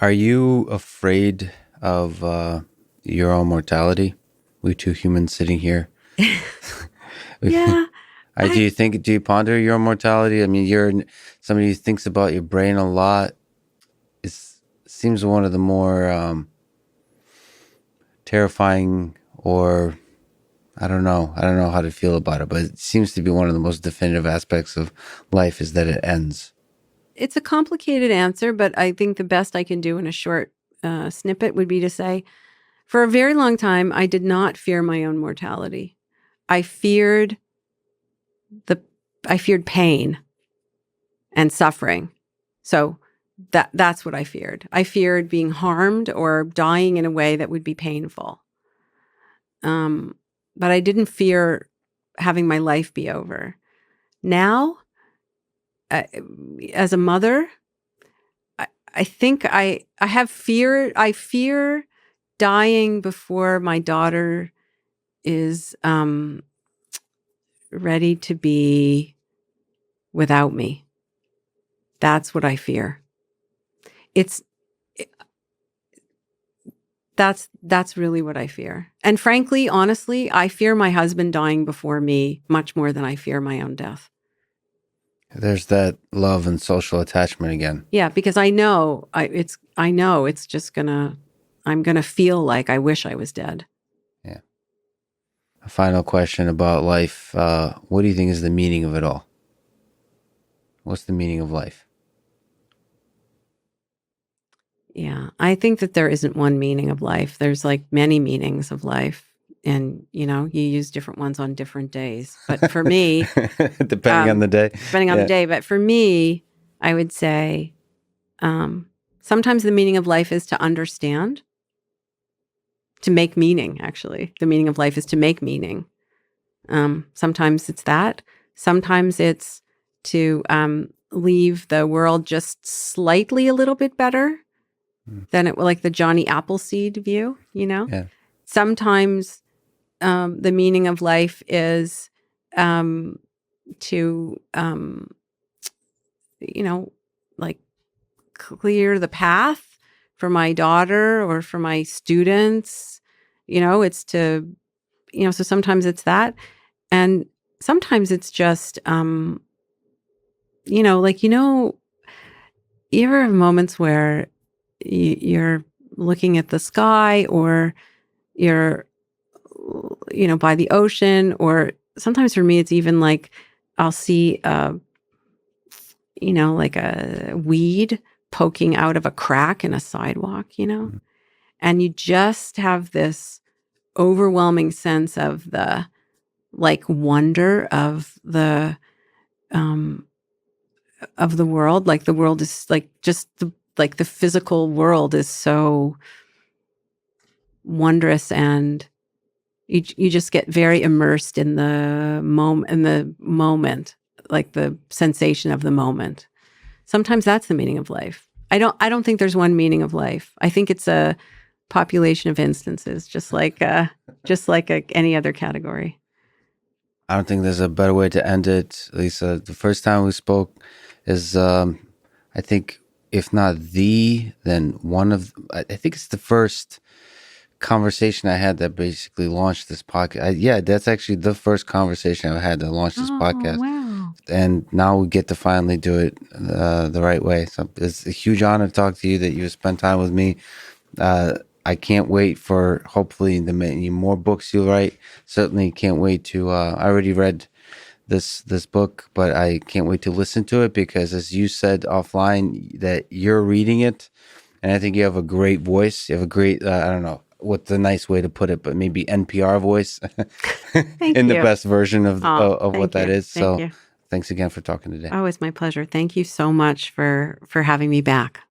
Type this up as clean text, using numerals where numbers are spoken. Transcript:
Are you afraid of your own mortality? We two humans sitting here. Yeah, Do I you think? Do you ponder your own mortality? I mean, you're somebody who thinks about your brain a lot. It seems one of the more terrifying, or I don't know. I don't know how to feel about it, but it seems to be one of the most definitive aspects of life is that it ends. it's a complicated answer, but I think the best I can do in a short snippet would be to say, for a very long time, I did not fear my own mortality. I feared the I feared pain and suffering. So that's what I feared. I feared being harmed or dying in a way that would be painful. Um, but I didn't fear having my life be over. Now, uh, as a mother, I think I have fear. I fear dying before my daughter is ready to be without me. That's what I fear. It's that's really what I fear. And frankly, honestly, I fear my husband dying before me much more than I fear my own death. There's that love and social attachment again. Yeah, because I know it's just I'm gonna feel like I wish I was dead. Yeah. A final question about life. What do you think is the meaning of it all? What's the meaning of life? Yeah, I think that there isn't one meaning of life. There's like many meanings of life. And, you use different ones on different days. But for me, Depending on the day. depending on the Yeah. day, but for me, I would say sometimes the meaning of life is to understand, to make meaning, actually. The meaning of life is to make meaning. Sometimes it's that. Sometimes it's to leave the world just slightly a little bit better than it like the Johnny Appleseed view. Yeah. Sometimes the meaning of life is to, like clear the path for my daughter or for my students. It's to, so sometimes it's that. And sometimes it's just, like, you ever have moments where you're looking at the sky or you're, by the ocean, or sometimes for me, it's even like I'll see, like a weed poking out of a crack in a sidewalk. Mm. And you just have this overwhelming sense of the like wonder um of the world. Like the world is like just the physical world is so wondrous, and you just get very immersed in the moment, like the sensation of the moment. Sometimes that's the meaning of life. I don't think there's one meaning of life. I think it's a population of instances, just like any other category. I don't think there's a better way to end it. Lisa, the first time we spoke is, I think, if not then one of, I think it's the first conversation I had that basically launched this podcast. Yeah, that's actually the first conversation I've had to launch this Oh, podcast. wow. And now we get to finally do it the right way. So it's a huge honor to talk to you, that you spent time with me. I can't wait for hopefully the many more books you write. Certainly can't wait to. I already read this book, but I can't wait to listen to it, because, as you said offline, that you're reading it, and I think you have a great voice. You have a great. I don't know what's the nice way to put it, but maybe NPR voice Thank in the you. best version of Oh, what thank that you. is. Thank So you. thanks again for talking today. Oh, it's my pleasure. Thank you so much for having me back.